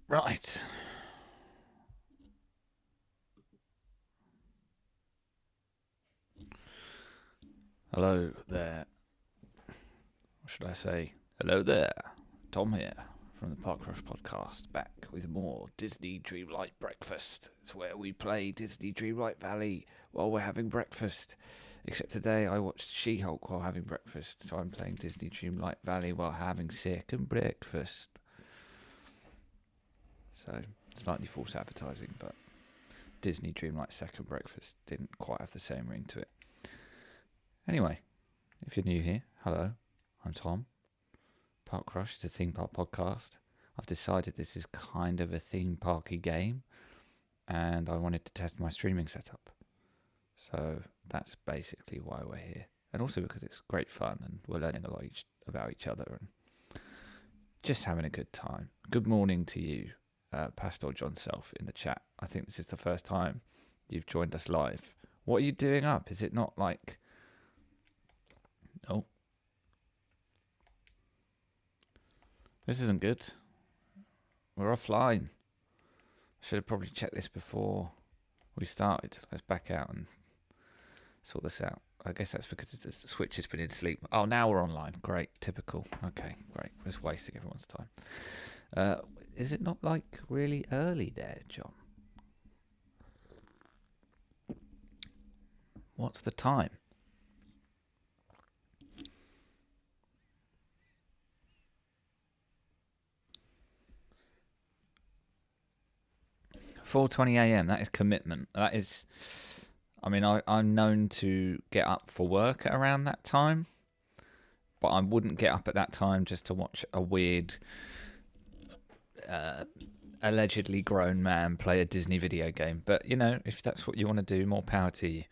Right. Hello there. What should I say? Hello there. Tom here from the Park Rush podcast, back with more Disney Dreamlight Breakfast. It's where we play Disney Dreamlight Valley while we're having breakfast. Except today I watched She-Hulk while having breakfast, so I'm playing Disney Dreamlight Valley while having second breakfast. So, slightly false advertising, but Disney Dreamlight Second Breakfast didn't quite have the same ring to it. Anyway, if you're new here, hello, I'm Tom. Park Rush is a theme park podcast. I've decided this is kind of a theme parky game, and I wanted to test my streaming setup. So that's basically why we're here. And also because it's great fun, and we're learning a lot about each other, and just having a good time. Good morning to you, Pastor John Self in the chat. I think this is the first time you've joined us live. What are you doing up? Is it not like... Oh. This isn't good. We're offline. Should have probably checked this before we started. Let's back out and sort this out. I guess that's because the switch has been in sleep. Oh, now we're online. Great. Typical. Okay, great. We're just wasting everyone's time. Is it not like really early there, John? What's the time? 4:20 a.m. That is commitment. That is, I mean, I'm known to get up for work at around that time, but I wouldn't get up at that time just to watch a weird, allegedly grown man play a Disney video game. But you know, if that's what you want to do, more power to you.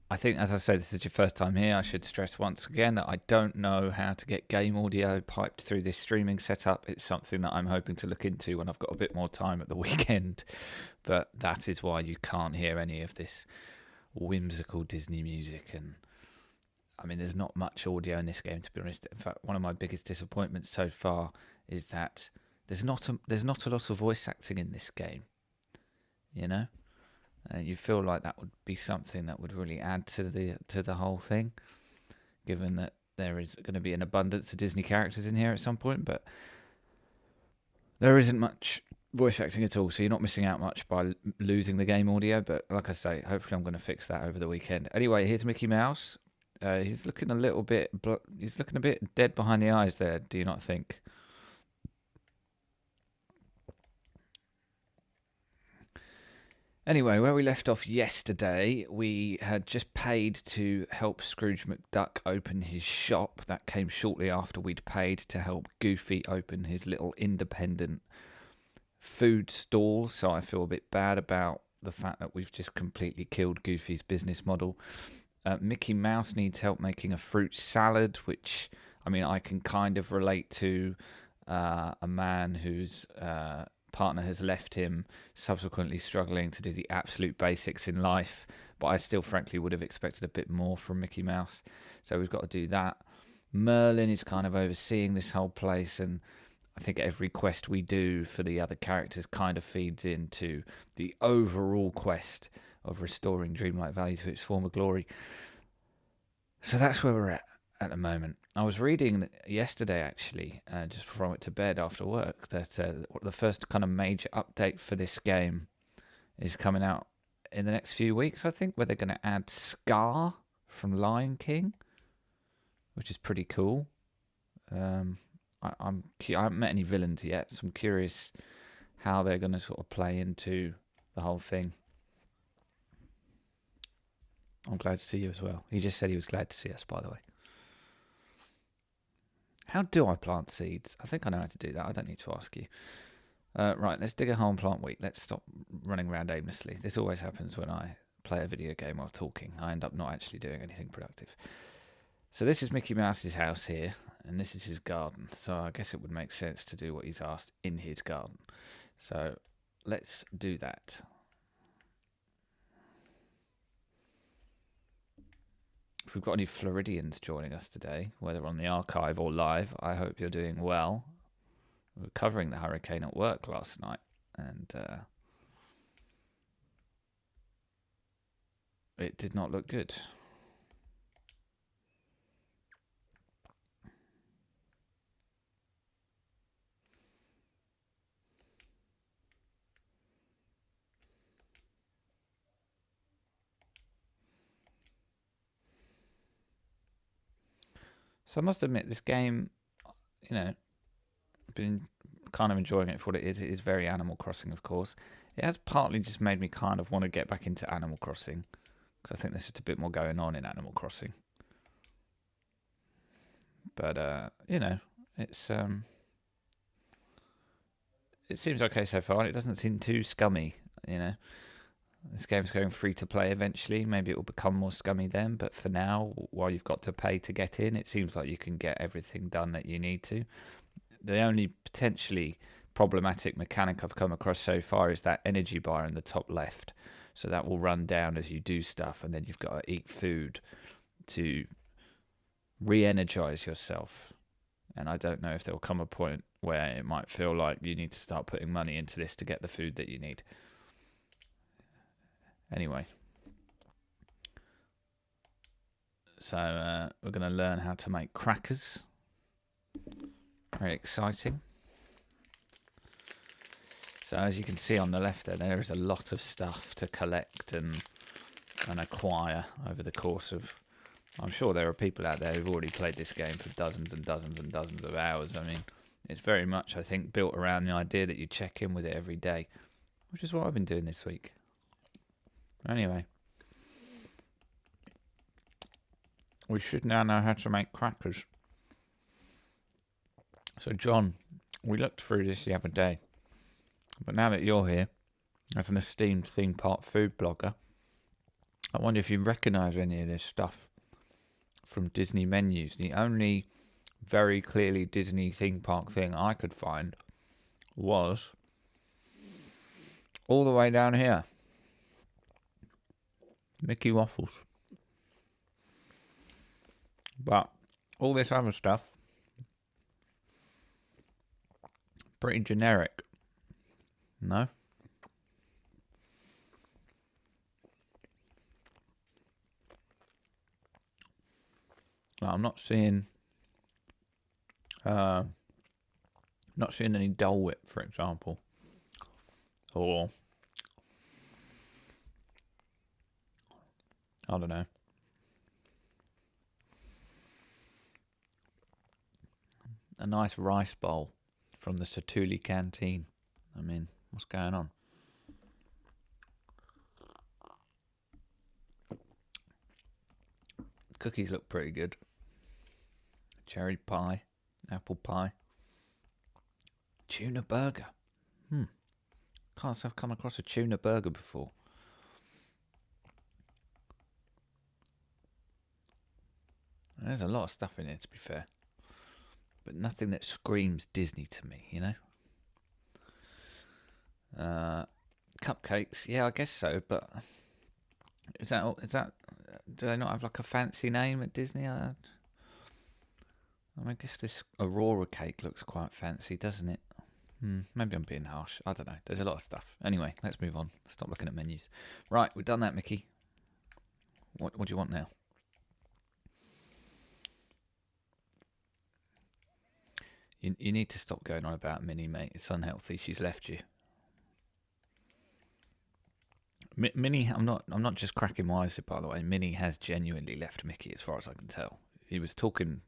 I think, as I said, this is your first time here. I should stress once again that I don't know how to get game audio piped through this streaming setup. It's something that I'm hoping to look into when I've got a bit more time at the weekend. But that is why you can't hear any of this whimsical Disney music. And I mean, there's not much audio in this game, to be honest. In fact, one of my biggest disappointments so far is that there's not a lot of voice acting in this game. You know? You feel like that would be something that would really add to the whole thing, given that there is going to be an abundance of Disney characters in here at some point, but there isn't much voice acting at all, so you're not missing out much by losing the game audio. But like I say, hopefully I'm going to fix that over the weekend. Anyway, here's Mickey Mouse. He's looking a bit dead behind the eyes there. Do you not think? Anyway, where we left off yesterday, we had just paid to help Scrooge McDuck open his shop. That came shortly after we'd paid to help Goofy open his little independent food stall. So I feel a bit bad about the fact that we've just completely killed Goofy's business model. Mickey Mouse needs help making a fruit salad, which, I mean, I can kind of relate to a man who's... partner has left him, subsequently struggling to do the absolute basics in life, but I still frankly would have expected a bit more from Mickey Mouse, so we've got to do that. Merlin is kind of overseeing this whole place, and I think every quest we do for the other characters kind of feeds into the overall quest of restoring Dreamlight Valley to its former glory. So that's where we're at the moment. I was reading yesterday, actually, just before I went to bed after work, that the first kind of major update for this game is coming out in the next few weeks, I think, where they're going to add Scar from Lion King, which is pretty cool. I haven't met any villains yet, so I'm curious how they're going to sort of play into the whole thing. I'm glad to see you as well. He just said he was glad to see us, by the way. How do I plant seeds? I think I know how to do that. I don't need to ask you. Right, let's dig a hole and plant wheat. Let's stop running around aimlessly. This always happens when I play a video game while talking. I end up not actually doing anything productive. So this is Mickey Mouse's house here, and this is his garden. So I guess it would make sense to do what he's asked in his garden. So let's do that. If we've got any Floridians joining us today, whether on the archive or live, I hope you're doing well. We were covering the hurricane at work last night, and it did not look good. So I must admit, this game, I've been kind of enjoying it for what it is. It is very Animal Crossing, of course. It has partly just made me kind of want to get back into Animal Crossing, because I think there's just a bit more going on in Animal Crossing. But, it's it seems okay so far. It doesn't seem too scummy, This game's going free to play eventually. Maybe it will become more scummy then. But for now, while you've got to pay to get in, it seems like you can get everything done that you need to. The only potentially problematic mechanic I've come across so far is that energy bar in the top left. So that will run down as you do stuff, and then you've got to eat food to re-energize yourself. And I don't know if there will come a point where it might feel like you need to start putting money into this to get the food that you need. Anyway, so we're going to learn how to make crackers. Very exciting. So as you can see on the left there is a lot of stuff to collect and acquire over the course of... I'm sure there are people out there who've already played this game for dozens and dozens and dozens of hours. I mean, it's very much, I think, built around the idea that you check in with it every day, which is what I've been doing this week. Anyway, we should now know how to make crackers. So, John, we looked through this the other day, but now that you're here, as an esteemed theme park food blogger, I wonder if you recognise any of this stuff from Disney menus. The only very clearly Disney theme park thing I could find was all the way down here. Mickey waffles. But all this other stuff, pretty generic. No? No, I'm not seeing any Dole Whip, for example, or I don't know. A nice rice bowl from the Satuli canteen. I mean, what's going on? Cookies look pretty good. Cherry pie, apple pie, tuna burger. Can't say I've come across a tuna burger before. There's a lot of stuff in it, to be fair. But nothing that screams Disney to me, Cupcakes, yeah, I guess so, but is that do they not have like a fancy name at Disney? I guess this Aurora cake looks quite fancy, doesn't it? Maybe I'm being harsh. I don't know. There's a lot of stuff. Anyway, let's move on. Stop looking at menus. Right, we've done that, Mickey. What do you want now? You need to stop going on about Minnie, mate. It's unhealthy. She's left you. Minnie, I'm not just cracking wise, by the way. Minnie has genuinely left Mickey, as far as I can tell. He was talking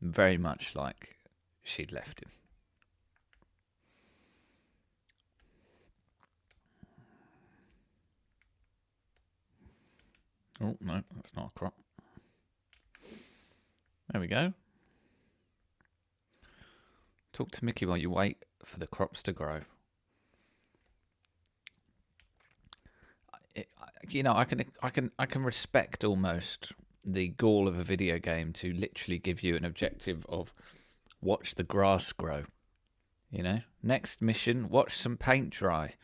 very much like she'd left him. Oh, no, that's not a crop. There we go. Talk to Mickey while you wait for the crops to grow. I can respect almost the goal of a video game to literally give you an objective of watch the grass grow. Next mission, watch some paint dry.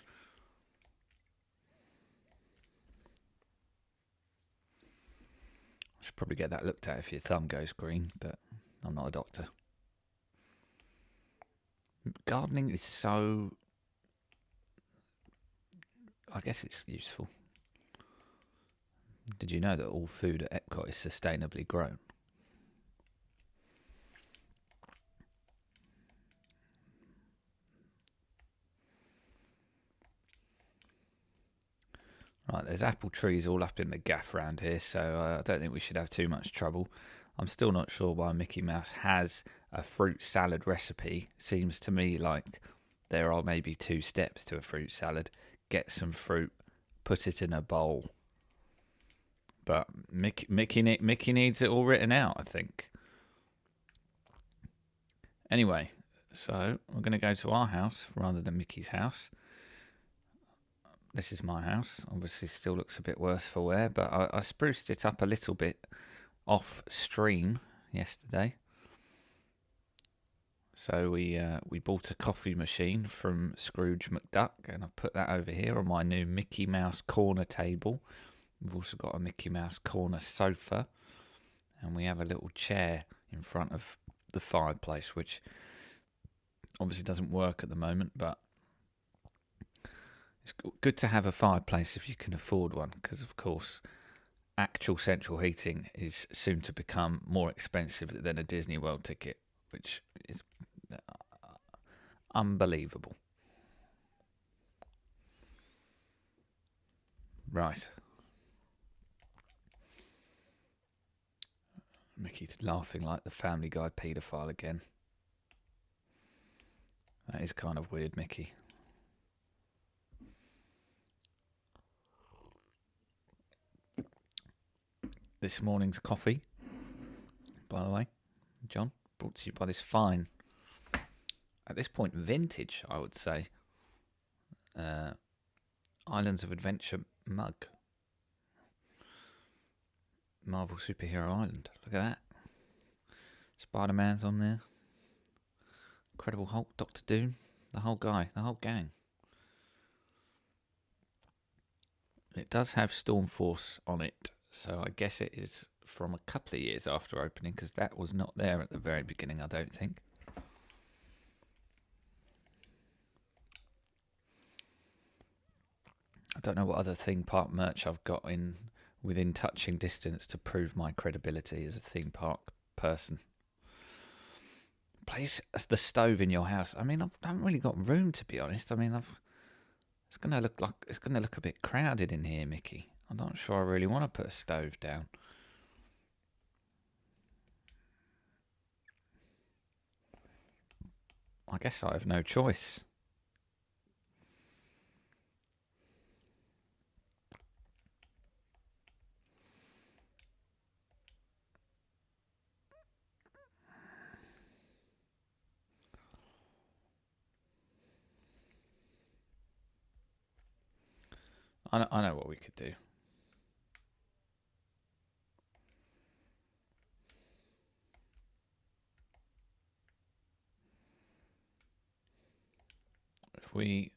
Should probably get that looked at if your thumb goes green, but I'm not a doctor. Gardening is so... I guess it's useful. Did you know that all food at Epcot is sustainably grown? Right, there's apple trees all up in the gaff round here, so I don't think we should have too much trouble. I'm still not sure why Mickey Mouse has a fruit salad recipe. Seems to me like there are maybe 2 steps to a fruit salad. Get some fruit, put it in a bowl. But Mickey needs it all written out, I think. Anyway, so we're going to go to our house rather than Mickey's house. This is my house. Obviously still looks a bit worse for wear, but I spruced it up a little bit off stream yesterday. So we bought a coffee machine from Scrooge McDuck, and I've put that over here on my new Mickey Mouse corner table. We've also got a Mickey Mouse corner sofa, and we have a little chair in front of the fireplace, which obviously doesn't work at the moment, but it's good to have a fireplace if you can afford one, because of course actual central heating is soon to become more expensive than a Disney World ticket, which is unbelievable. Right. Mickey's laughing like the Family Guy paedophile again. That is kind of weird, Mickey. This morning's coffee, by the way, John, brought to you by this fine, at this point, vintage, I would say, Islands of Adventure mug. Marvel Superhero Island. Look at that. Spider-Man's on there. Incredible Hulk, Doctor Doom, the whole gang. It does have Storm Force on it, so I guess it is from a couple of years after opening, because that was not there at the very beginning, I don't think. I don't know what other theme park merch I've got in within touching distance to prove my credibility as a theme park person. Place the stove in your house. I mean, I haven't really got room, to be honest. I mean, it's gonna look a bit crowded in here, Mickey. I'm not sure I really want to put a stove down. I guess I have no choice. I know what we could do. If we...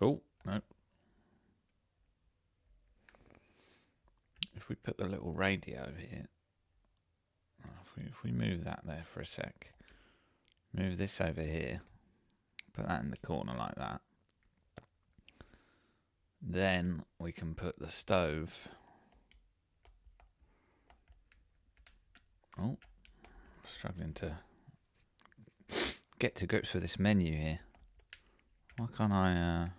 Oh, no. If we put the little radio here, if we move that there for a sec, move this over here, put that in the corner like that, then we can put the stove... Oh, struggling to get to grips with this menu here. Why can't I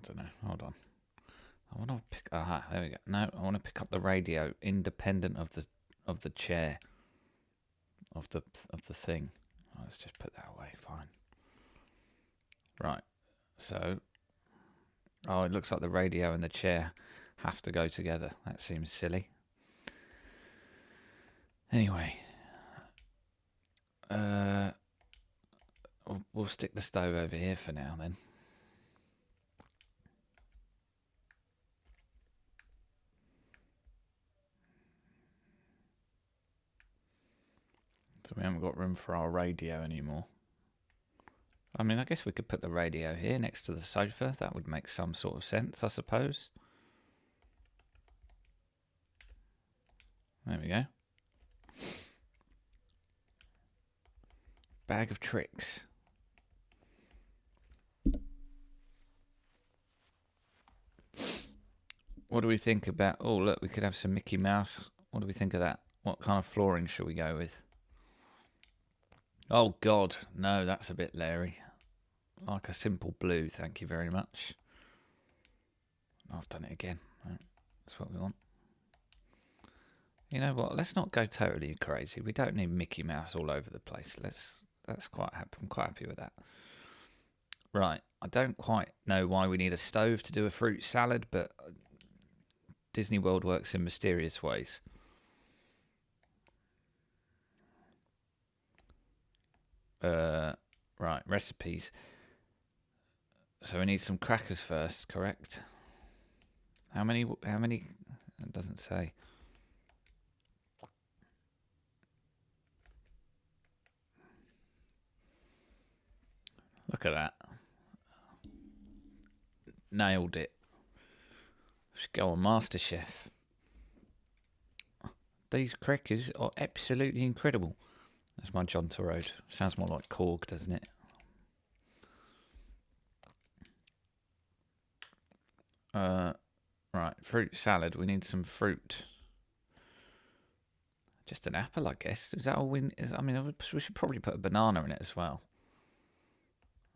don't know, hold on. I want to pick... Aha, there we go. No, I want to pick up the radio independent of the chair. Of the thing. Oh, let's just put that away, fine. Right, so... Oh, it looks like the radio and the chair have to go together. That seems silly. Anyway. We'll stick the stove over here for now then. So we haven't got room for our radio anymore. I mean, I guess we could put the radio here next to the sofa. That would make some sort of sense, I suppose. There we go. Bag of tricks. What do we think about... Oh, look, we could have some Mickey Mouse. What do we think of that? What kind of flooring should we go with? Oh, God. No, that's a bit leery. Like a simple blue, thank you very much. Oh, I've done it again. Right, that's what we want. You know what? Let's not go totally crazy. We don't need Mickey Mouse all over the place. That's quite happy. I'm quite happy with that. Right. I don't quite know why we need a stove to do a fruit salad, but Disney World works in mysterious ways. Right, recipes. So we need some crackers first, correct? How many? It doesn't say. Look at that. Nailed it. Should go on MasterChef. These crackers are absolutely incredible. That's my John Road. Sounds more like Korg, doesn't it? Right, fruit salad. We need some fruit. Just an apple, I guess. Is that all we... I mean, we should probably put a banana in it as well.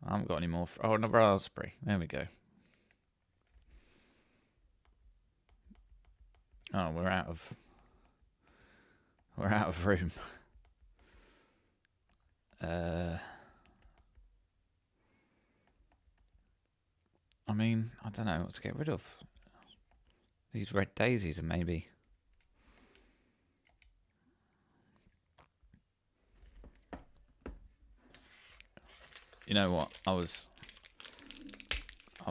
I haven't got any more... Oh, and a raspberry. There we go. Oh, we're out of room. I mean, I don't know what to get rid of. These red daisies are maybe... You know what? I was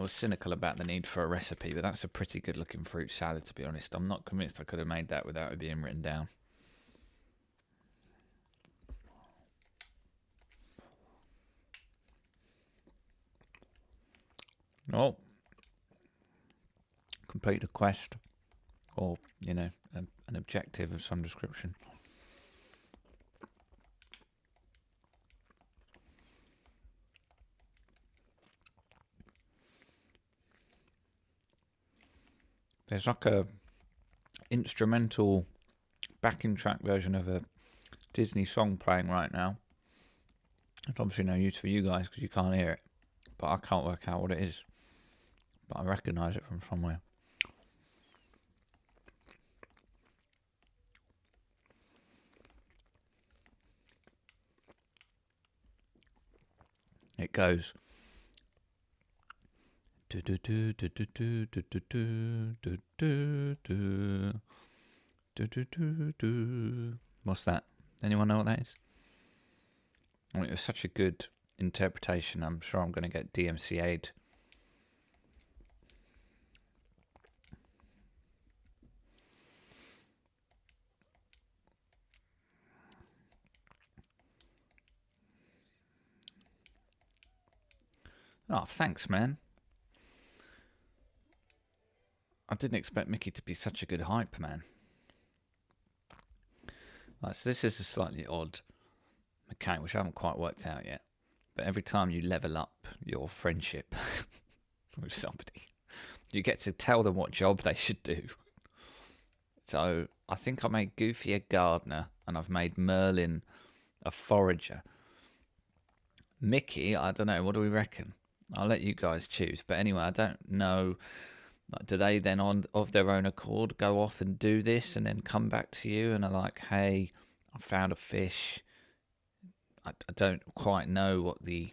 cynical about the need for a recipe, but that's a pretty good looking fruit salad, to be honest. I'm not convinced I could have made that without it being written down. Oh. Complete a quest. Or, you know, an objective of some description. There's like a instrumental backing track version of a Disney song playing right now. It's obviously no use for you guys because you can't hear it. But I can't work out what it is. But I recognise it from somewhere. It goes... What's that? Anyone know what that is? I mean, it was such a good interpretation. I'm sure I'm going to get DMCA'd. Oh, thanks, man. I didn't expect Mickey to be such a good hype man. Right, so this is a slightly odd mechanic, which I haven't quite worked out yet. But every time you level up your friendship with somebody, you get to tell them what job they should do. So I think I made Goofy a gardener, and I've made Merlin a forager. Mickey, I don't know, what do we reckon? I'll let you guys choose. But anyway, I don't know... Do they then, of their own accord, go off and do this and then come back to you and are like, hey, I found a fish. I don't quite know what the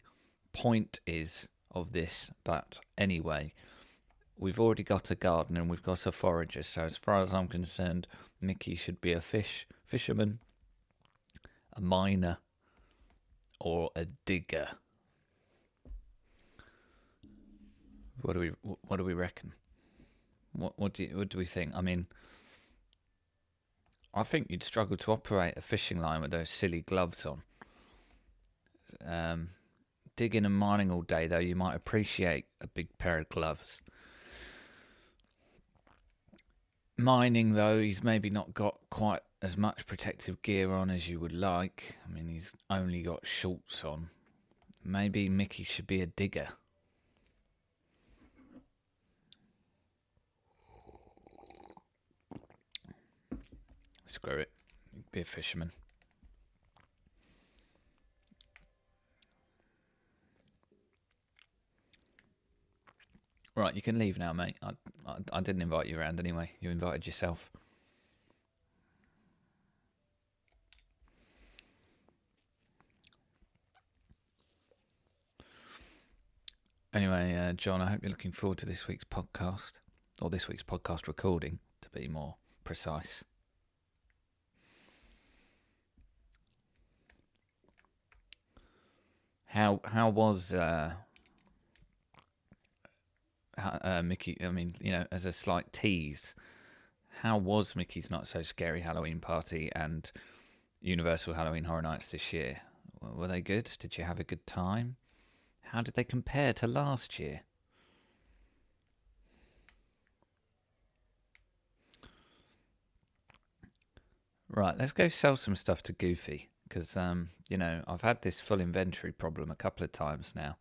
point is of this. But anyway, we've already got a garden and we've got a forager. So as far as I'm concerned, Mickey should be a fisherman, a miner, or a digger. What do we reckon? What do we think? I mean, I think you'd struggle to operate a fishing line with those silly gloves on. digging and mining all day, though, you might appreciate a big pair of gloves. Mining, though, he's maybe not got quite as much protective gear on as you would like. I mean, he's only got shorts on. Maybe Mickey should be a digger. Screw it. Be a fisherman. Right, you can leave now, mate. I didn't invite you around anyway. You invited yourself. Anyway, John, I hope you're looking forward to this week's podcast, or this week's podcast recording, to be more precise. How was Mickey? I mean, as a slight tease, how was Mickey's Not So Scary Halloween Party and Universal Halloween Horror Nights this year? Were they good? Did you have a good time? How did they compare to last year? Right, let's go sell some stuff to Goofy, because, I've had this full inventory problem a couple of times now.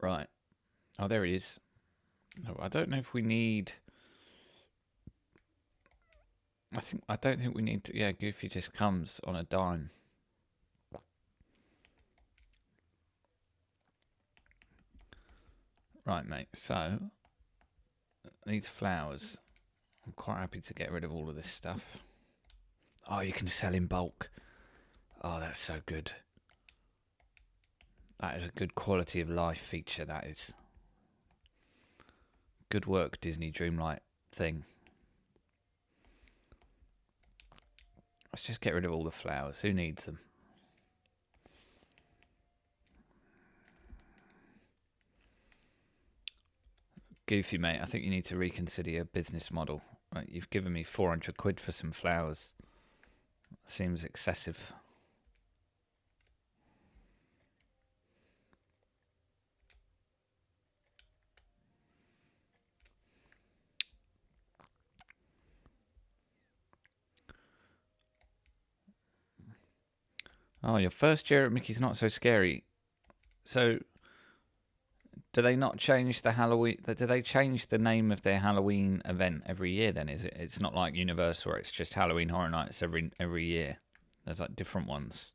Right. Oh, there he is. No, I don't know if we need... I don't think we need to... Yeah, Goofy just comes on a dime. Right, mate. So, these flowers... I'm quite happy to get rid of all of this stuff. Oh, you can sell in bulk. Oh, that's so good. That is a good quality of life feature, that is. Good work, Disney Dreamlight thing. Let's just get rid of all the flowers. Who needs them? Goofy, mate, I think you need to reconsider your business model. Right, you've given me 400 quid for some flowers. Seems excessive. Oh, your first year at Mickey's Not So Scary. So, do they not change the Halloween? Do they change the name of their Halloween event every year? Then is it? It's not like Universal, where it's just Halloween Horror Nights every year. There's like different ones.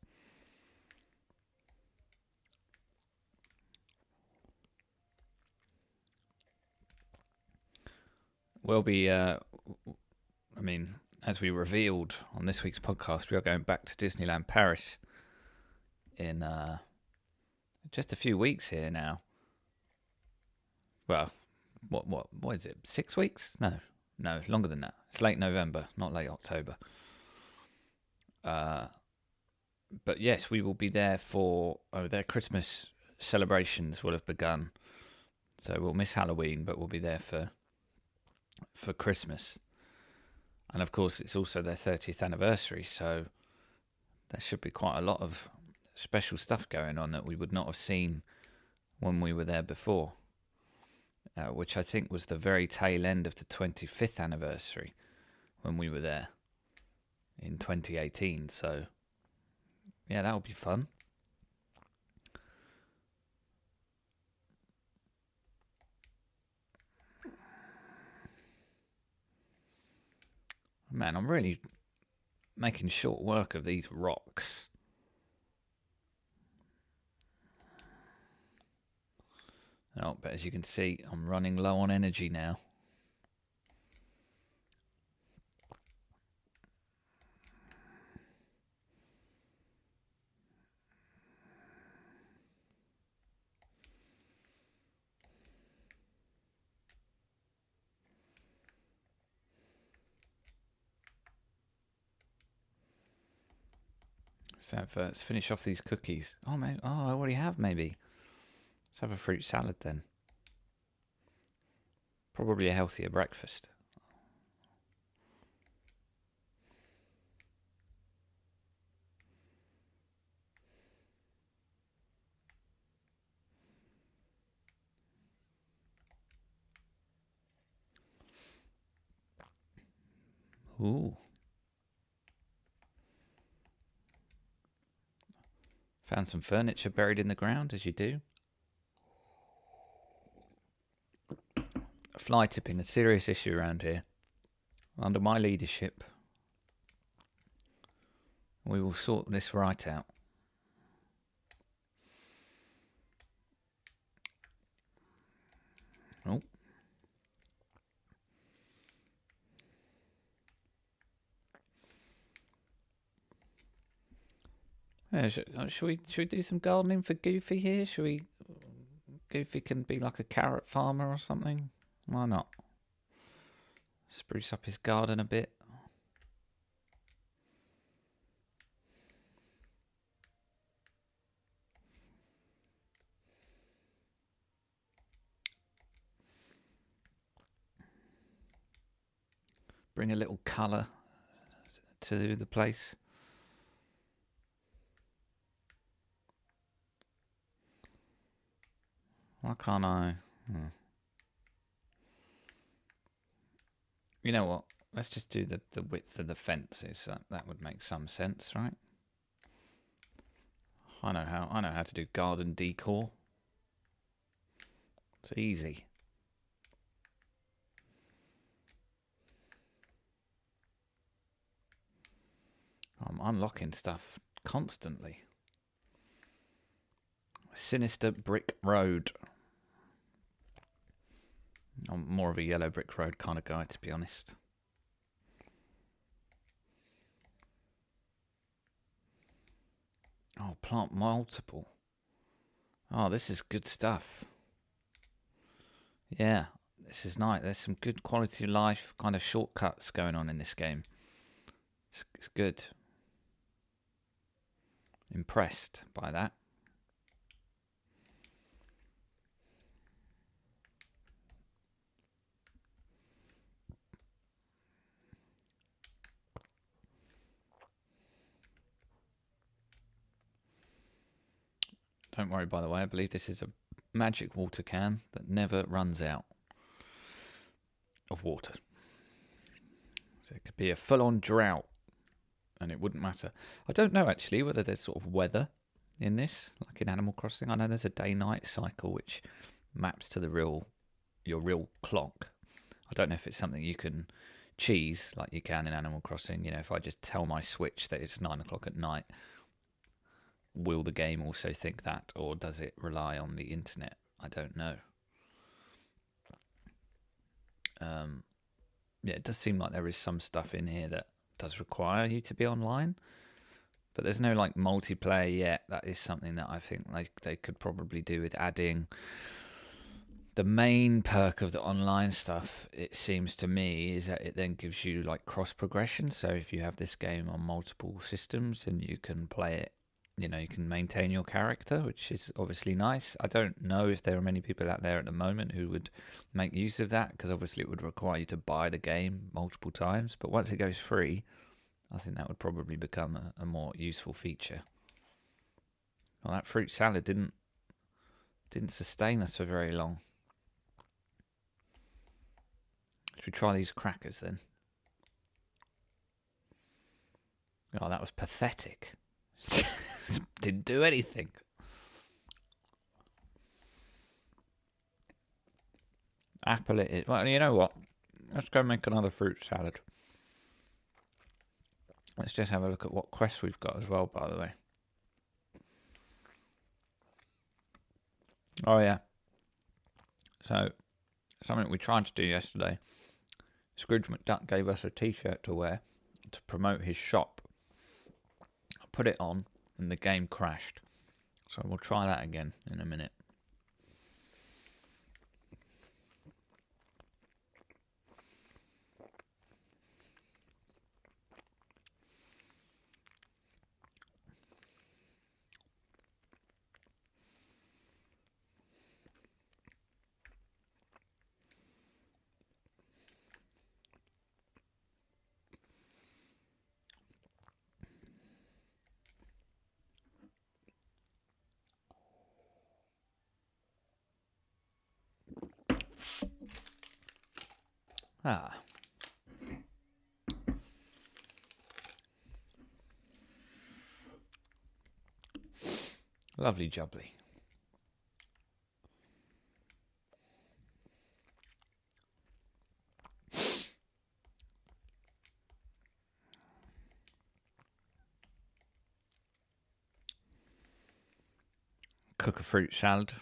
We'll be. I mean, as we revealed on this week's podcast, we are going back to Disneyland Paris in just a few weeks here now. Well, what is it? 6 weeks? No, longer than that. It's late November, not late October. But yes, we will be there for their Christmas celebrations will have begun, so we'll miss Halloween, but we'll be there for Christmas. And of course, it's also their 30th anniversary, so there should be quite a lot of special stuff going on that we would not have seen when we were there before, which I think was the very tail end of the 25th anniversary when we were there in 2018. So, yeah, that would be fun. Man, I'm really making short work of these rocks. Oh, but as you can see, I'm running low on energy now. So let's finish off these cookies. Oh, maybe, I already have, maybe. Let's have a fruit salad then. Probably a healthier breakfast. Ooh. Found some furniture buried in the ground, as you do. Fly tipping, a serious issue around here. Under my leadership, we will sort this right out. Oh. Yeah, should we do some gardening for Goofy here? Goofy can be like a carrot farmer or something. Why not? Spruce up his garden a bit. Bring a little colour to the place. Why can't I? You know what? Let's just do the width of the fences. That would make some sense, right? I know how to do garden decor. It's easy. I'm unlocking stuff constantly. Sinister brick road. I'm more of a yellow brick road kind of guy, to be honest. Oh, plant multiple. Oh, this is good stuff. Yeah, this is nice. There's some good quality of life kind of shortcuts going on in this game. It's good. Impressed by that. Don't worry, by the way, I believe this is a magic water can that never runs out of water. So it could be a full-on drought and it wouldn't matter. I don't know, actually, whether there's sort of weather in this, like in Animal Crossing. I know there's a day-night cycle which maps to your real clock. I don't know if it's something you can cheese like you can in Animal Crossing. You know, if I just tell my Switch that it's 9 o'clock at night, will the game also think that, or does it rely on the internet? I don't know. Yeah, it does seem like there is some stuff in here that does require you to be online, but there's no like multiplayer yet. That is something that I think like they could probably do with adding. The main perk of the online stuff, it seems to me, is that it then gives you like cross progression. So if you have this game on multiple systems and you can play it, you know, you can maintain your character, which is obviously nice. I don't know if there are many people out there at the moment who would make use of that, because obviously it would require you to buy the game multiple times. But once it goes free, I think that would probably become a more useful feature. Well, that fruit salad didn't sustain us for very long. Should we try these crackers then? Oh, that was pathetic. Didn't do anything. Apple it is. Well, you know what? Let's go make another fruit salad. Let's just have a look at what quests we've got as well, by the way. Oh, yeah. So, something we tried to do yesterday. Scrooge McDuck gave us a t-shirt to wear to promote his shop. I put it on and the game crashed. So we'll try that again in a minute. Ah. Lovely jubbly. Cook a fruit salad.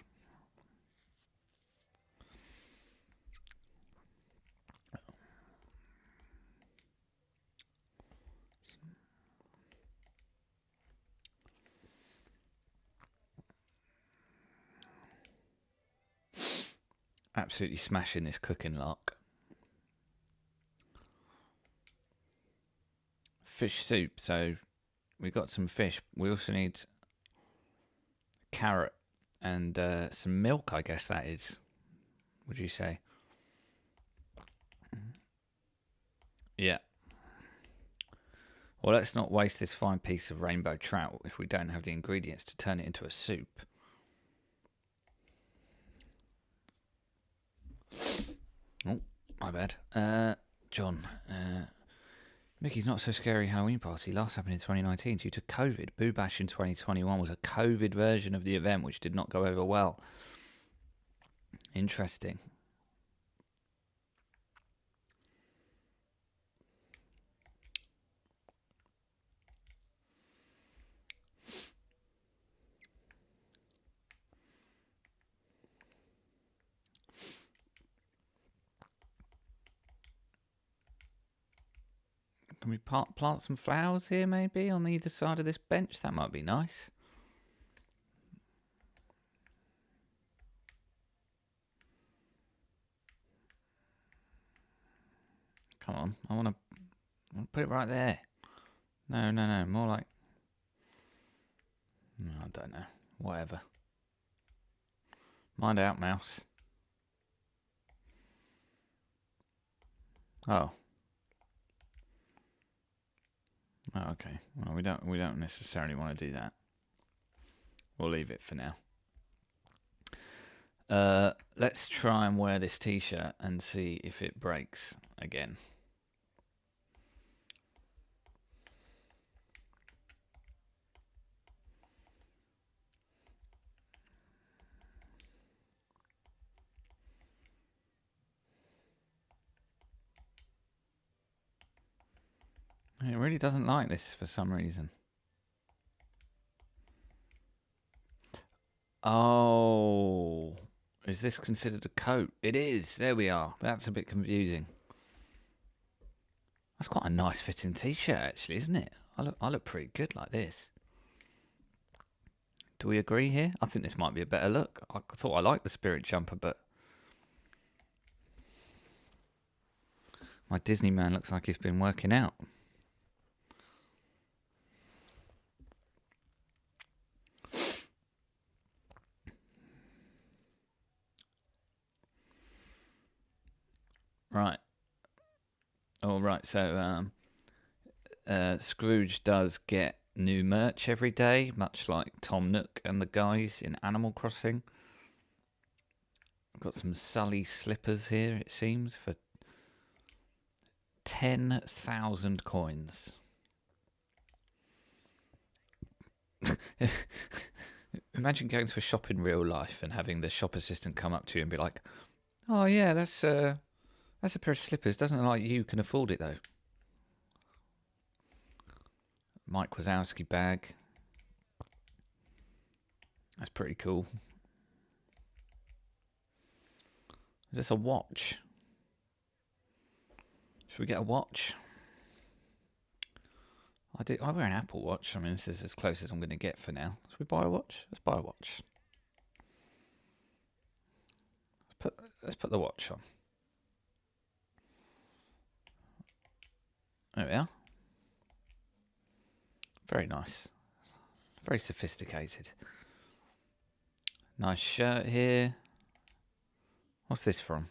Absolutely smashing this cooking lark. Fish soup. So we've got some fish. We also need carrot and some milk, I guess that is. Would you say? Yeah. Well, let's not waste this fine piece of rainbow trout if we don't have the ingredients to turn it into a soup. Oh, my bad. John, Mickey's Not So Scary Halloween Party last happened in 2019 due to COVID. Boo Bash in 2021 was a COVID version of the event, which did not go over well. Interesting. Can we plant some flowers here, maybe, on either side of this bench? That might be nice. Come on, I want to put it right there. No, more like... No, I don't know. Whatever. Mind out, mouse. Oh. Oh, okay. Well, we don't necessarily want to do that. We'll leave it for now. Let's try and wear this t-shirt and see if it breaks again. It really doesn't like this for some reason. Oh, is this considered a coat? It is. There we are. That's a bit confusing. That's quite a nice fitting t-shirt, actually, isn't it? I look pretty good like this. Do we agree here? I think this might be a better look. I thought I liked the spirit jumper, but my Disney man looks like he's been working out. Right. All right. So Scrooge does get new merch every day, much like Tom Nook and the guys in Animal Crossing. I've got some Sully slippers here, it seems, for 10,000 coins. Imagine going to a shop in real life and having the shop assistant come up to you and be like, "Oh yeah, that's a pair of slippers. Doesn't look like you can afford it though." Mike Wazowski bag. That's pretty cool. Is this a watch? Should we get a watch? I wear an Apple Watch. I mean, this is as close as I'm going to get for now. Should we buy a watch? Let's buy a watch. Let's put the watch on. There we are. Very nice. Very sophisticated. Nice shirt here. What's this from?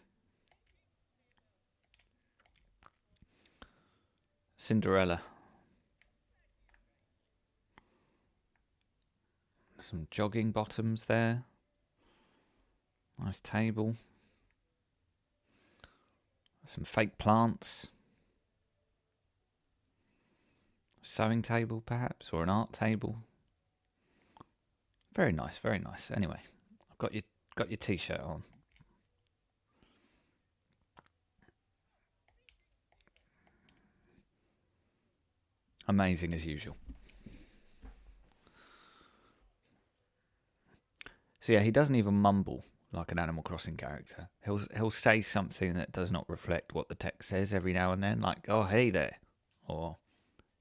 Cinderella. Some jogging bottoms there. Nice table. Some fake plants. Sewing table, perhaps, or an art table. Very nice, very nice. Anyway, I've got your t-shirt on. Amazing as usual. So yeah, he doesn't even mumble like an Animal Crossing character. He'll say something that does not reflect what the text says every now and then, like "Oh hey there," or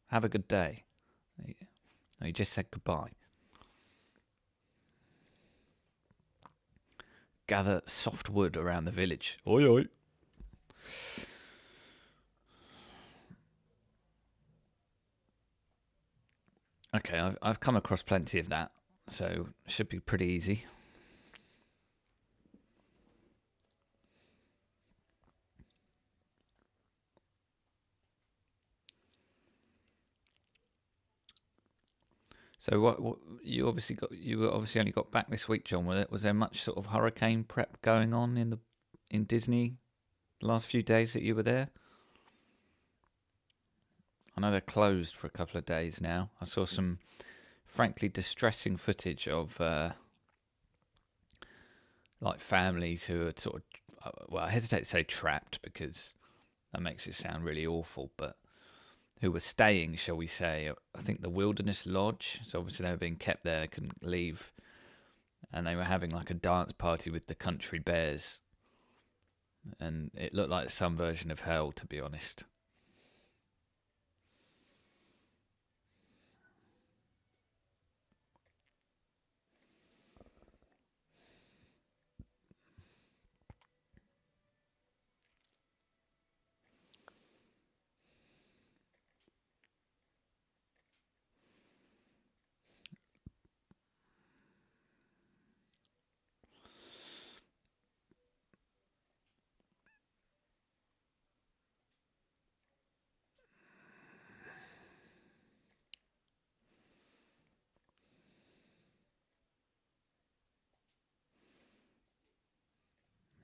"Have a good day." He just said goodbye. Gather soft wood around the village. Oi oi. Okay, I've come across plenty of that, so should be pretty easy. So what you obviously only got back this week, John. Was there much sort of hurricane prep going on in Disney the last few days that you were there? I know they're closed for a couple of days now. I saw some frankly distressing footage of like families who are sort of I hesitate to say trapped because that makes it sound really awful, but who were staying, shall we say, I think the Wilderness Lodge. So obviously they were being kept there, couldn't leave, and they were having like a dance party with the country bears, and it looked like some version of hell, to be honest.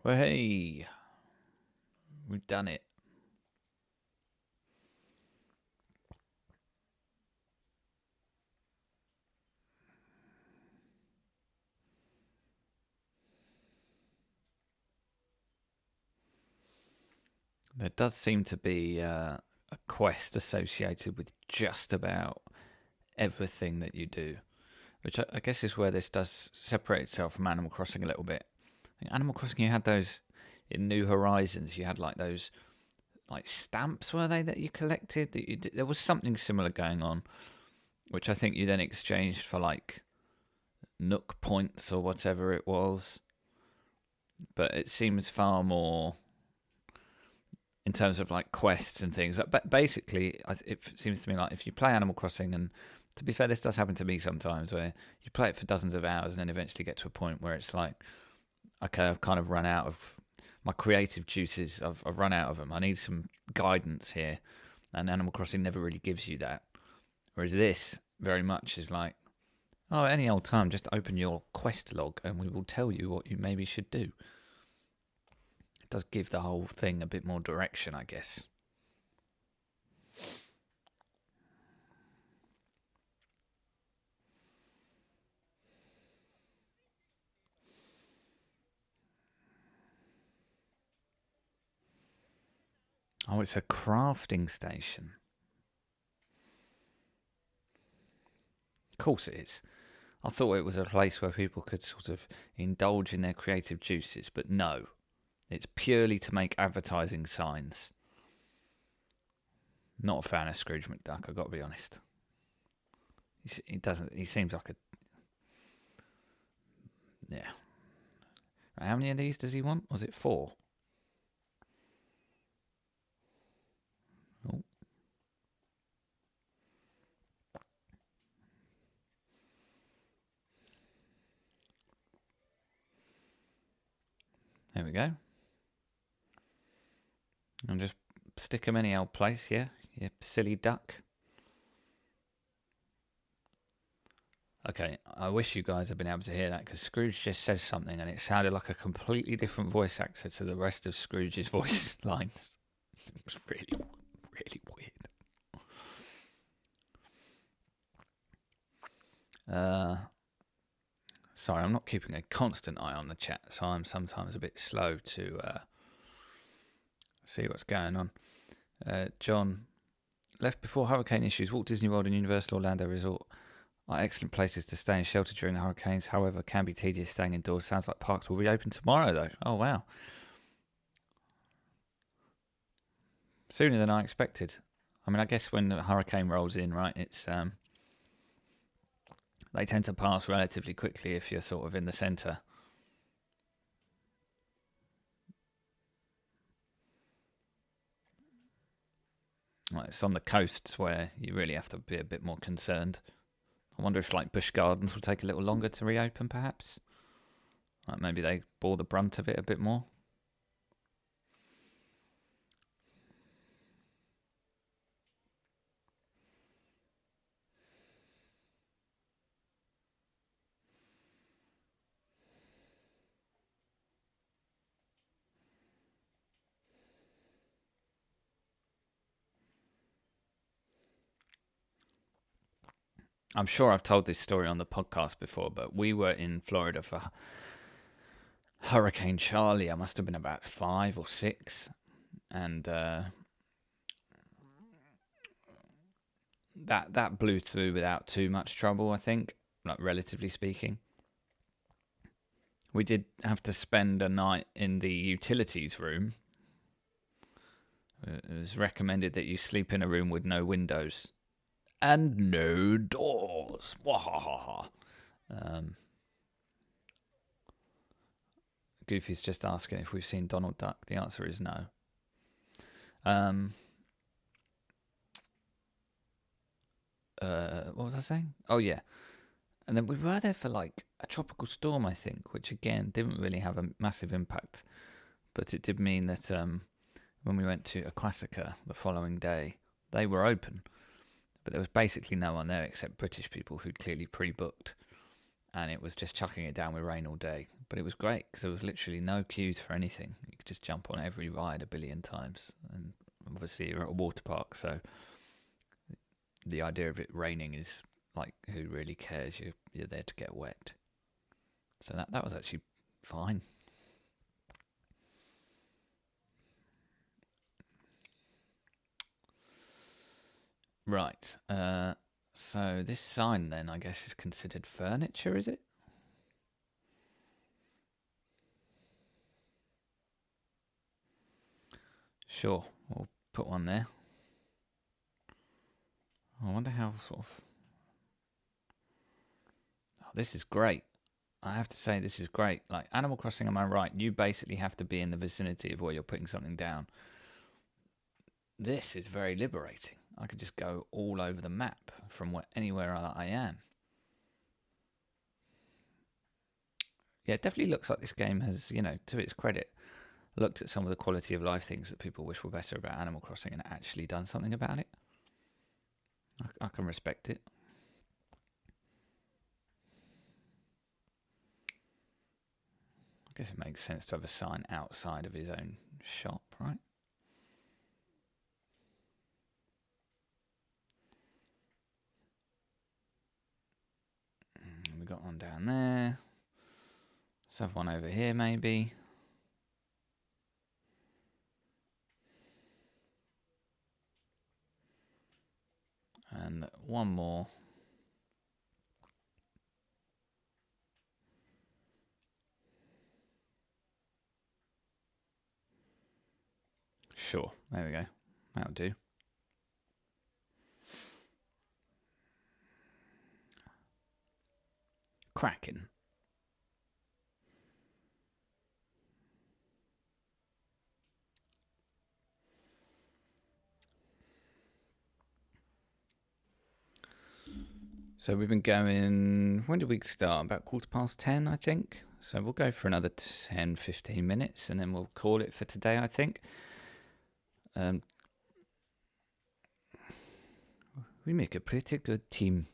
Well, hey, we've done it. There does seem to be a quest associated with just about everything that you do, which I guess is where this does separate itself from Animal Crossing a little bit. In Animal Crossing, you had those in New Horizons. You had like those like stamps, were they, that you collected? There was something similar going on, which I think you then exchanged for like Nook points or whatever it was. But it seems far more in terms of like quests and things. But basically, it seems to me like if you play Animal Crossing, and to be fair, this does happen to me sometimes, where you play it for dozens of hours and then eventually get to a point where it's like, okay, I've kind of run out of my creative juices. I've run out of them. I need some guidance here, and Animal Crossing never really gives you that. Whereas this very much is like, oh, at any old time, just open your quest log and we will tell you what you maybe should do. It does give the whole thing a bit more direction, I guess. Oh, it's a crafting station. Of course it is. I thought it was a place where people could sort of indulge in their creative juices, but no. It's purely to make advertising signs. Not a fan of Scrooge McDuck, I've got to be honest. He doesn't. He seems like a. Yeah. How many of these does he want? Was it 4? Oh. There we go. And just stick them any old place, yeah? You silly duck. Okay, I wish you guys had been able to hear that because Scrooge just says something and it sounded like a completely different voice actor to the rest of Scrooge's voice lines. It was really, really weird. Sorry, I'm not keeping a constant eye on the chat, so I'm sometimes a bit slow to see what's going on. John, left before hurricane issues. Walt Disney World and Universal Orlando Resort are excellent places to stay and shelter during the hurricanes. However, can be tedious staying indoors. Sounds like parks will reopen tomorrow, though. Oh, wow. Sooner than I expected. I mean, I guess when the hurricane rolls in, right, it's they tend to pass relatively quickly if you're sort of in the centre. Like, it's on the coasts where you really have to be a bit more concerned. I wonder if like Busch Gardens will take a little longer to reopen, perhaps. Like maybe they bore the brunt of it a bit more. I'm sure I've told this story on the podcast before, but we were in Florida for Hurricane Charlie. I must have been about 5 or 6, and that blew through without too much trouble, I think, like relatively speaking. We did have to spend a night in the utilities room. It was recommended that you sleep in a room with no windows and no doors. Goofy's just asking if we've seen Donald Duck. The answer is no. What was I saying? Oh, yeah. And then we were there for like a tropical storm, I think, which again didn't really have a massive impact. But it did mean that when we went to Aquatica the following day, they were open. But there was basically no one there except British people who'd clearly pre-booked. And it was just chucking it down with rain all day. But it was great because there was literally no queues for anything. You could just jump on every ride a billion times. And obviously you're at a water park, so the idea of it raining is like, who really cares? You're there to get wet. So that was actually fine. Right. So this sign then, I guess, is considered furniture, is it? Sure, we'll put one there. I wonder how sort of... Oh, this is great. I have to say this is great. Like Animal Crossing, am I right? You basically have to be in the vicinity of where you're putting something down. This is very liberating. I could just go all over the map from anywhere I am. Yeah, it definitely looks like this game has, to its credit, looked at some of the quality of life things that people wish were better about Animal Crossing and actually done something about it. I can respect it. I guess it makes sense to have a sign outside of his own shop, right? We got one down there. Let's have one over here, maybe. And one more. Sure, there we go. That'll do. Cracking. So we've been going, when did we start? About 10:15, I think. So we'll go for another 10, 15 minutes and then we'll call it for today, I think. We make a pretty good team.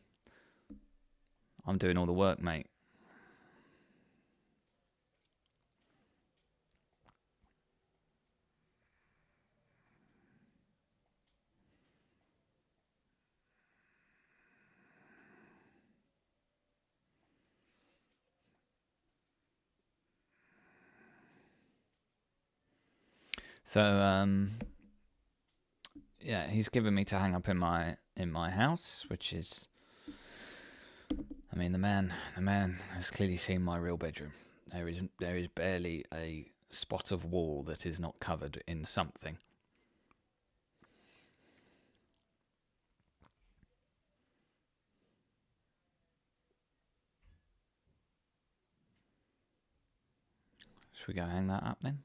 I'm doing all the work, mate. So, yeah, he's given me to hang up in my house, which is, I mean, the man has clearly seen my real bedroom. There is barely a spot of wall that is not covered in something. Should we go hang that up then?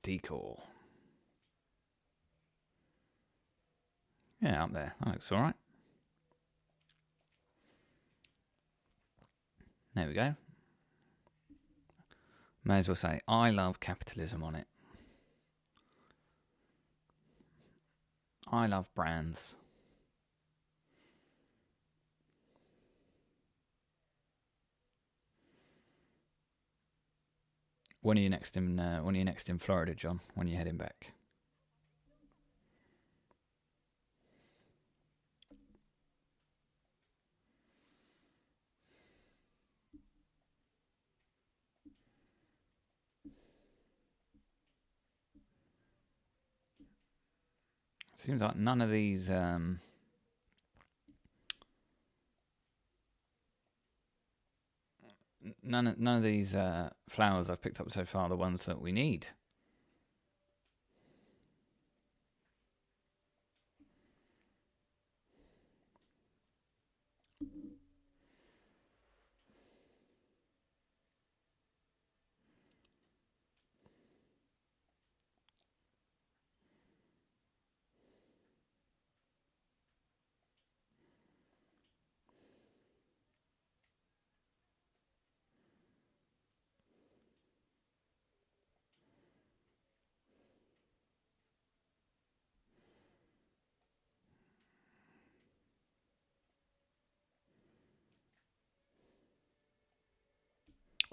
Decor. Yeah, up there. That looks alright. There we go. May as well say, I love capitalism on it. I love brands. When are you next in Florida, John? When are you heading back? Seems like none of these flowers I've picked up so far are the ones that we need.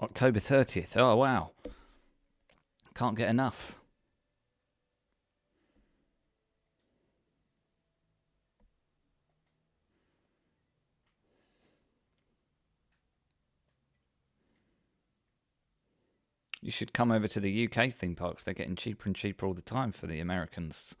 October 30th. Oh, wow. Can't get enough. You should come over to the UK theme parks. They're getting cheaper and cheaper all the time for the Americans.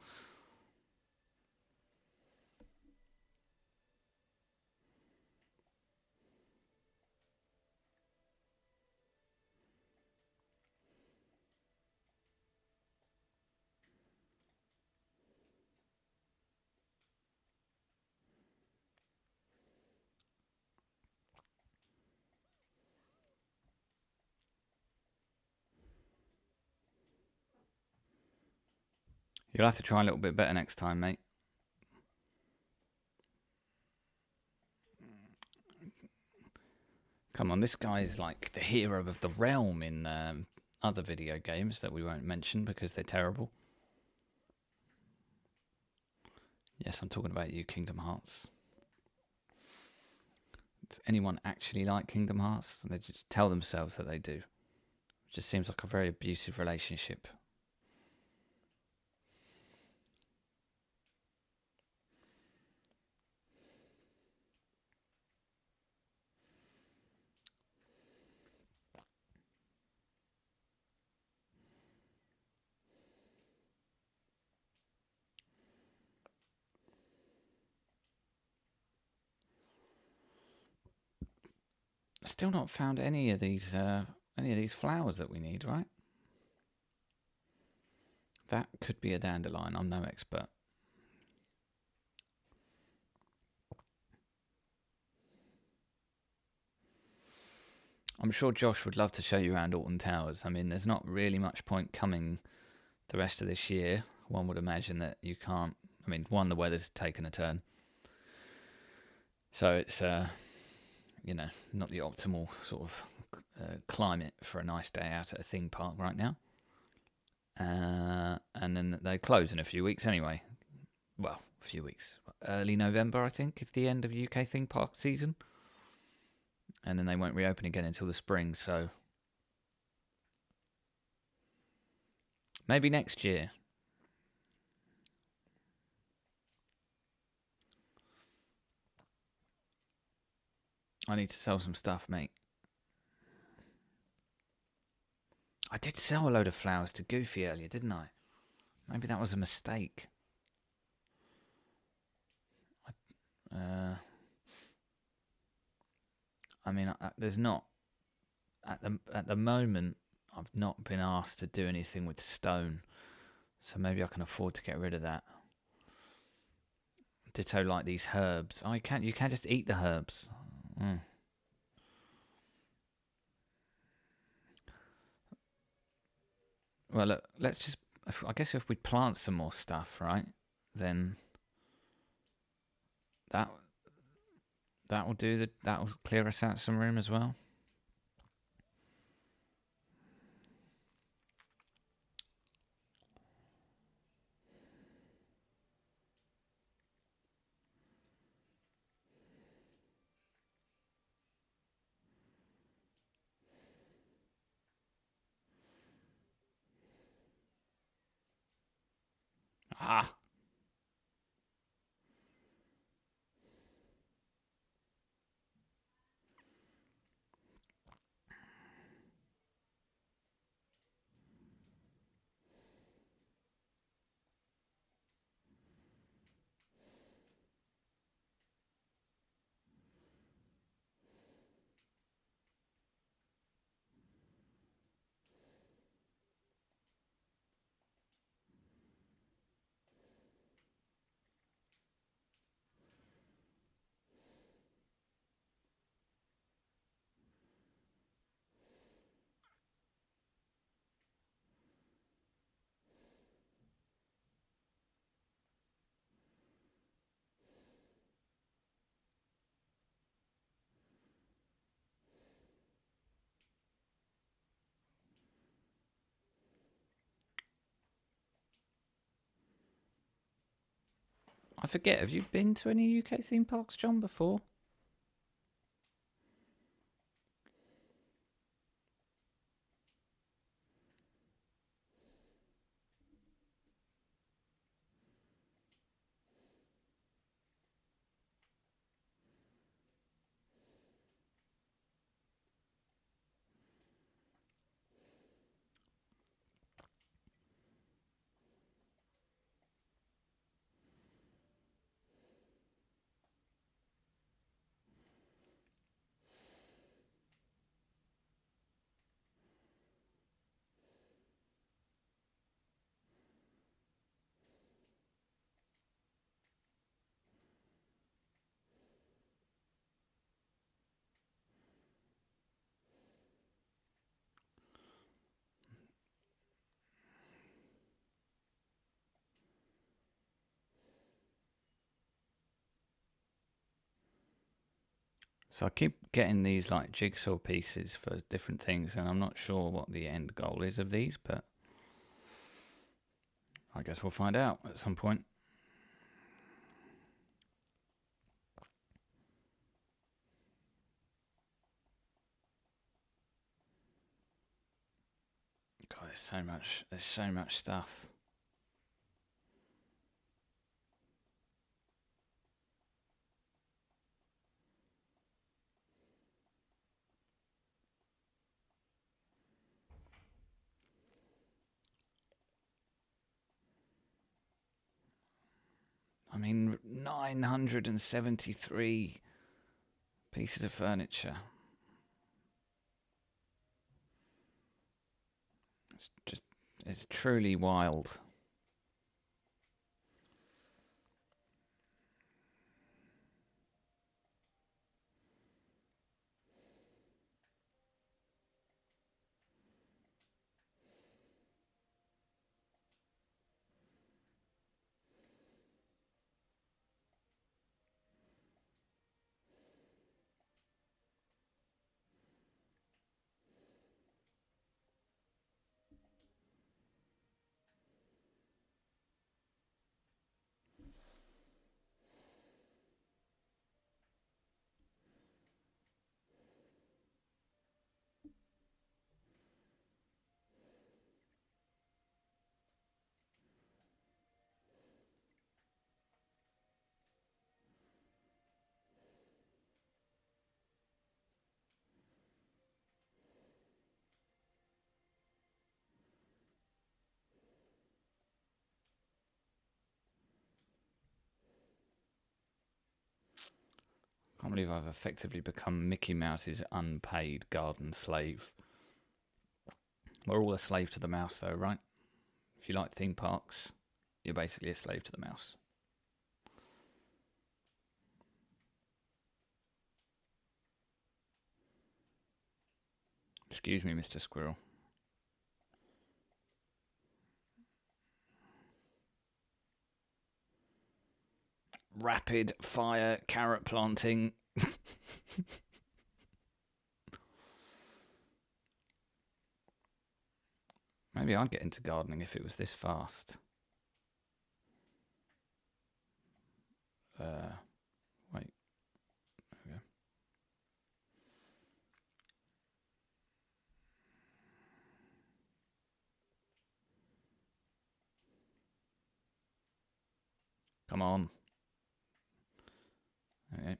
You'll have to try a little bit better next time, mate. Come on, this guy's like the hero of the realm in other video games that we won't mention because they're terrible. Yes, I'm talking about you, Kingdom Hearts. Does anyone actually like Kingdom Hearts? They just tell themselves that they do. It just seems like a very abusive relationship. Still not found any of these flowers that we need, right? That could be a dandelion. I'm no expert. I'm sure Josh would love to show you around Alton Towers. I mean, there's not really much point coming the rest of this year, one would imagine that you can't. I mean, one, the weather's taken a turn, so it's not the optimal sort of climate for a nice day out at a theme park right now. And then they close in a few weeks anyway. Well, a few weeks. Early November, I think, is the end of UK theme park season. And then they won't reopen again until the spring, so maybe next year. I need to sell some stuff, mate. I did sell a load of flowers to Goofy earlier, didn't I? Maybe that was a mistake. I mean, there's not at the moment. I've not been asked to do anything with stone, so maybe I can afford to get rid of that. Ditto like these herbs. Oh, you can't just eat the herbs. Well, look, let's just. I guess if we plant some more stuff, right, then that will do that will clear us out some room as well. Ah. I forget, have you been to any UK theme parks, John, before? So I keep getting these like jigsaw pieces for different things, and I'm not sure what the end goal is of these, but I guess we'll find out at some point. God, there's so much stuff. I mean, 973 pieces of furniture. It's truly wild. Can't believe I've effectively become Mickey Mouse's unpaid garden slave. We're all a slave to the mouse, though, right? If you like theme parks, you're basically a slave to the mouse. Excuse me, Mr. Squirrel. Rapid fire carrot planting. Maybe I'd get into gardening if it was this fast. Wait. There we go. Come on. Okay.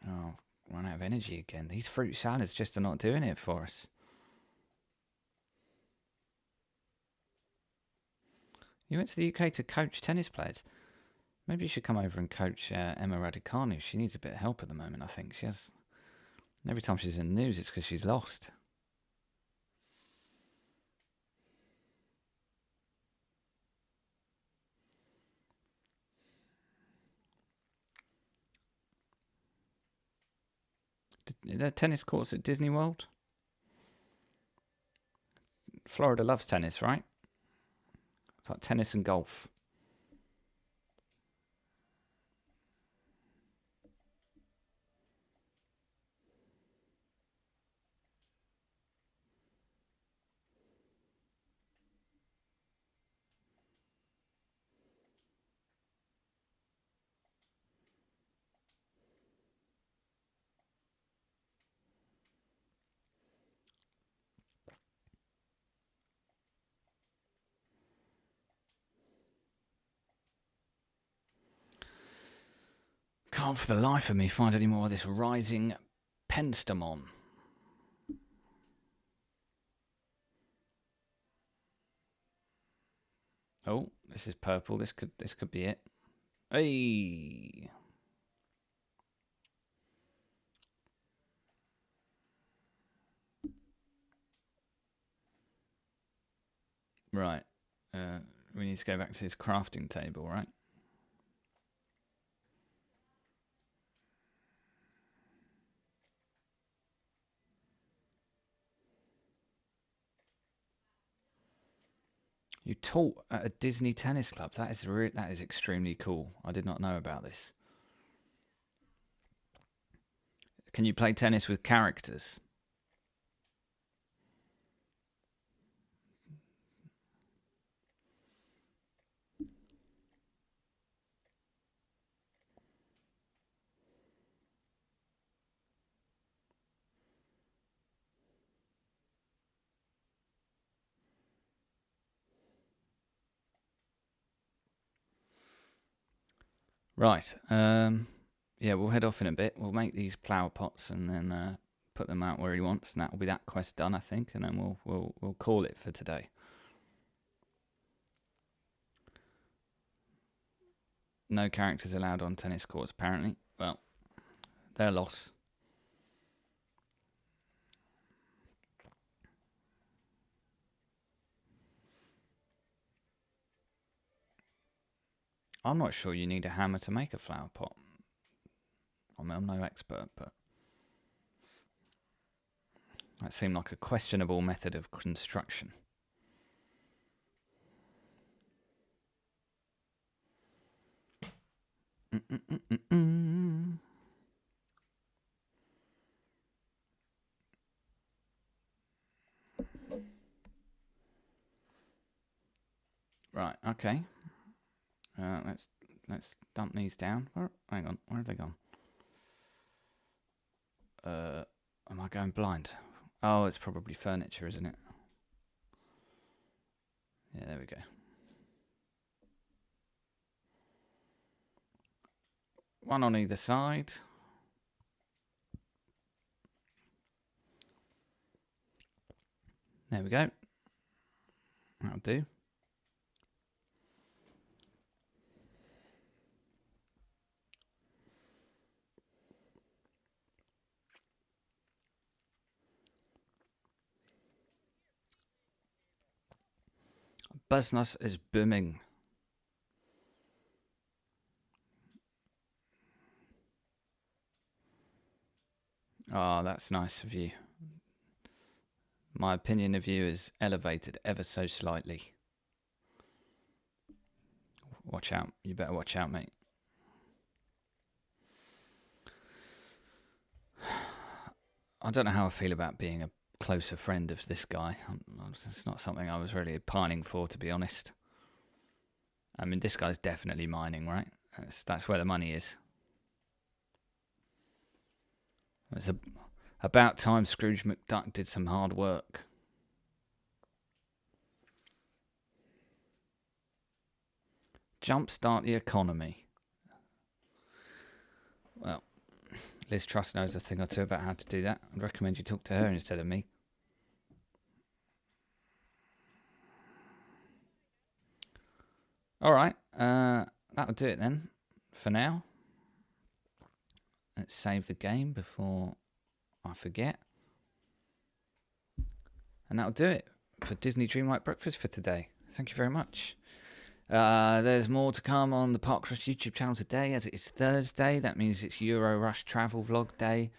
Oh, run out of energy again. These fruit salads just are not doing it for us. You went to the UK to coach tennis players. Maybe you should come over and coach Emma Raducanu. She needs a bit of help at the moment, I think. She has. Every time she's in the news, it's because she's lost. Are there tennis courts at Disney World? Florida loves tennis, right? It's like tennis and golf. Can't for the life of me find any more of this rising penstemon. Oh, this is purple. This could be it. Hey. Right. We need to go back to his crafting table, right? You taught at a Disney tennis club. That is extremely cool. I did not know about this. Can you play tennis with characters? Right. Yeah, we'll head off in a bit. We'll make these flower pots and then put them out where he wants, and that will be that quest done, I think. And then we'll call it for today. No characters allowed on tennis courts, apparently. Well, their loss. I'm not sure you need a hammer to make a flower pot. I mean, I'm no expert, but that seemed like a questionable method of construction. Right, okay. Let's dump these down. Hang on, where have they gone? Am I going blind? Oh, it's probably furniture, isn't it? Yeah, there we go. One on either side. There we go. That'll do. Business is booming. Oh, that's nice of you. My opinion of you is elevated ever so slightly. Watch out. You better watch out, mate. I don't know how I feel about being a closer friend of this guy. It's not something I was really pining for, to be honest. I mean, this guy's definitely mining, right? That's where the money is. It's about time Scrooge McDuck did some hard work. Jumpstart the economy. Well, Liz Truss knows a thing or two about how to do that. I'd recommend you talk to her instead of me. All right, that'll do it then for now. Let's save the game before I forget. And that'll do it for Disney Dreamlight Breakfast for today. Thank you very much. There's more to come on the Park Rush YouTube channel today, as it's Thursday. That means it's Euro Rush travel vlog day.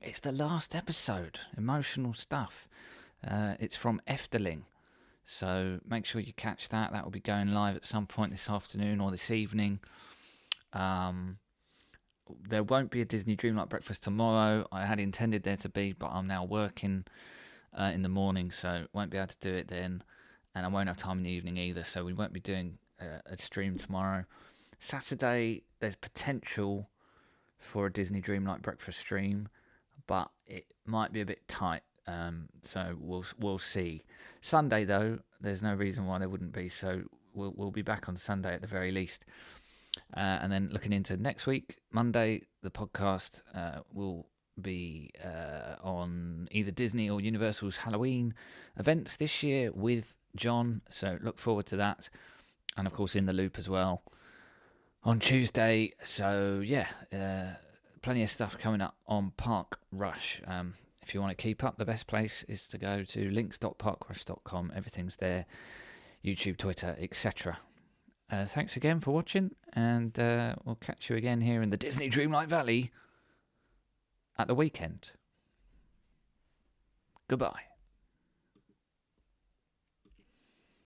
It's the last episode. Emotional stuff. It's from Efteling. So make sure you catch that. That will be going live at some point this afternoon or this evening. There won't be a Disney Dreamlight Breakfast tomorrow. I had intended there to be, but I'm now working in the morning, so won't be able to do it then. And I won't have time in the evening either, so we won't be doing a stream tomorrow. Saturday, there's potential for a Disney Dreamlight Breakfast stream, but it might be a bit tight. So we'll see. Sunday though, there's no reason why there wouldn't be. So we'll be back on Sunday at the very least. And then looking into next week, Monday, the podcast will be on either Disney or Universal's Halloween events this year with John. So look forward to that. And of course, In the Loop as well on Tuesday. So yeah, plenty of stuff coming up on Park Rush. If you want to keep up, the best place is to go to links.parkrush.com. Everything's there. YouTube, Twitter, etc. Thanks again for watching, and we'll catch you again here in the Disney Dreamlight Valley at the weekend. Goodbye.